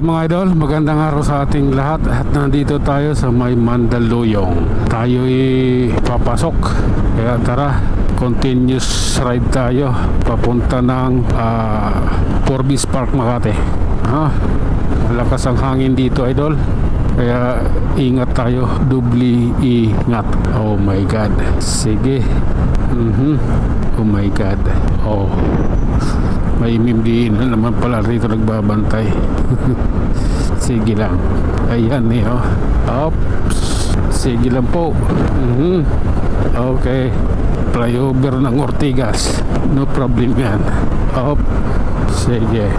ulit mga idol, magandang araw sa ating lahat. At nandito tayo sa may Mandaluyong. Tayo'y papasok. Kaya tara, continuous ride tayo papunta ng Forbes Park, Makati. Malakas ang hangin dito idol, kaya ingat tayo, dubli ingat. Oh my god, sige. Oh my god. Oh, may mimdiin na naman pala rito nagbabantay. Sige lang. Ayan eh, oh. Oops. Sige lang po. Okay. Flyover ng Ortigas. No problem yan. Op. Sige.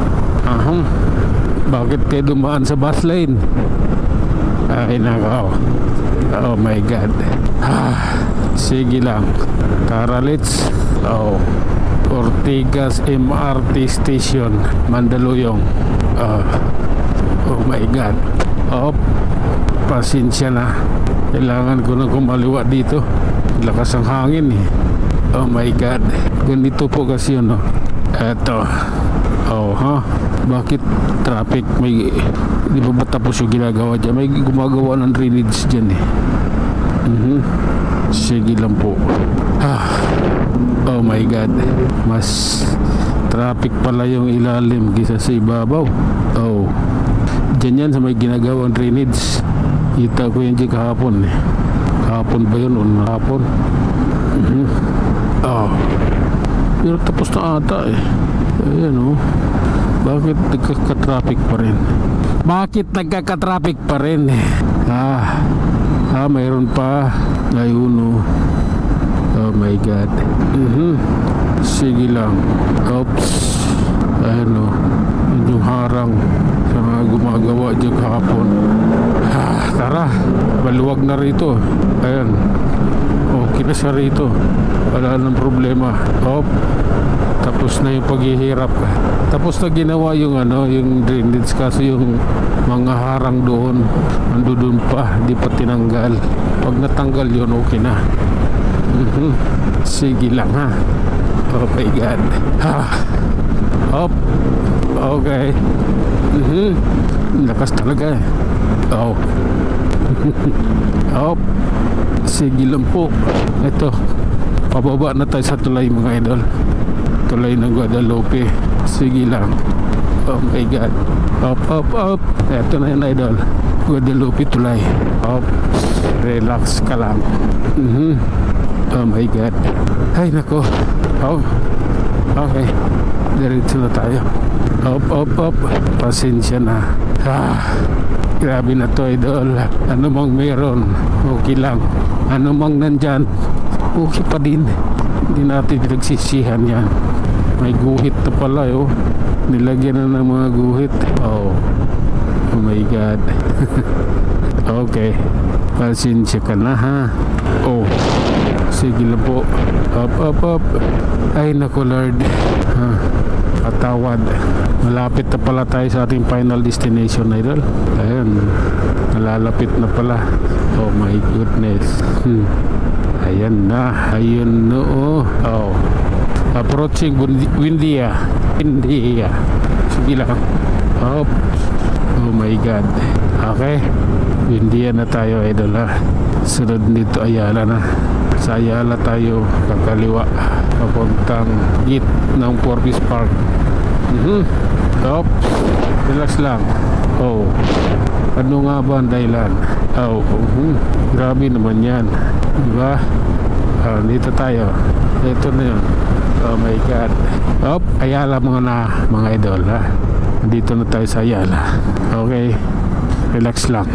Bakit kayo dumaan sa bus lane? Ay nako. Oh my god. Sige lang. Tara, let's. Oh. Ortigas MRT Station, Mandaluyong. Oh my god. Oh, pasensya na. Kailangan ko na kumaliwa dito. Lakas ang hangin eh. Oh my god. Ganito po kasi yun, no? Eto. Oh, bakit traffic? May, di ba tapos yung ginagawa dyan? May gumagawa ng drainage dyan eh. Sige lang po. Oh my god, mas traffic pala yung ilalim kaysa sa ibabaw. Oh, dyan yan sa may ginagawang drainage. Kita ko yan dyan kahapon eh. Kahapon ba yun o kahapon? Oh, pero tapos na ata eh. Ayan oh. Bakit nagkaka-traffic pa rin? Bakit nagkaka-traffic pa rin? Mayroon pa. Ayun oh. Oh my god. Sige lang. Oops. Ayan o. Yung harang sa mga gumagawa dyan kahapon. Tara. Maluwag na rito. Ayan. Okay na siya rito. Wala nang problema. Op. Tapos na yung paghihirap. Tapos na ginawa yung yung drainage, kaso yung mga harang doon doon pa, di pa tinanggal. Pag natanggal yun, okay na. Sige lang ha. Oh my god. Hop. Okay. Lakas talaga eh. Oh. Hop. Sige lang po. Ito, pababa na tayo sa tulay mga idol. Tulay ng Guadalupe. Sige lang. Oh my god. Hop, hop, hop. Ito na yun idol. Guadalupe tulay. Hop. Relax ka lang. Oh my god. Ay nako. Oh. Okay. Diretso na tayo. Op, op, op. Pasensya na. Grabe na to idol. Ano mang meron, okay lang. Ano mang nandyan, okay pa din. Hindi natin pinagsisihan yan. May guhit na pala oh. Nilagyan na ng mga guhit. Oh. Oh my god. Okay. Pasensya ka na ha. Oh. Sige lang po. Up, up, up. Ay naku Lord. Patawad. Malapit na pala tayo sa ating final destination idol. Ayan. Nalalapit na pala. Oh my goodness. Ayan na. Ayun no. Oh. Approaching Windia. Sige lang. Oh. Oh my god. Okay. Windia na tayo idol ha. Sunod nito Ayala na. Sa Ayala tayo kakaliwa papuntang gate ng Forbes Park. Stop. Relax lang. Oh. Ano nga ba ang dahilan? Oh. Grabe naman yan. Diba? Dito tayo. Ito na yun. Oh my god. Op. Ayala mga idol ha. Dito na tayo sa Ayala. Okay. Relax lang.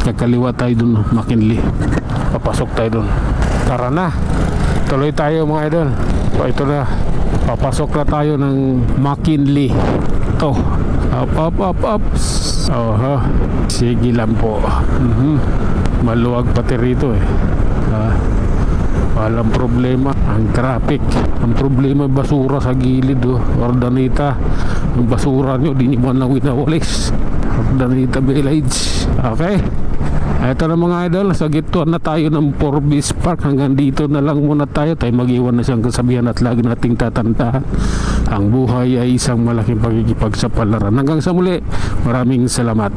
Kakaliwa tayo dun, McKinley. Papasok tayo dun. Tara na. Tuloy tayo mga idol. So ito na. Papasok na tayo ng McKinley. Oh. Up, up, up, up. Oh, sige lang po. Maluwag pati rito eh. Walang problema. Ang traffic. Ang problema basura sa gilid oh. Ordanita. Yung basura nyo di nyo man lang winawalis. Ordanita Village. Okay. Ito na mga idol, sa gitwan na tayo ng Forbes Park. Hanggang dito na lang muna tayo. Tayo mag-iwan na siyang kasabihan at lagi nating tatandaan. Ang buhay ay isang malaking pakikipagsapalaran. Hanggang sa muli, maraming salamat.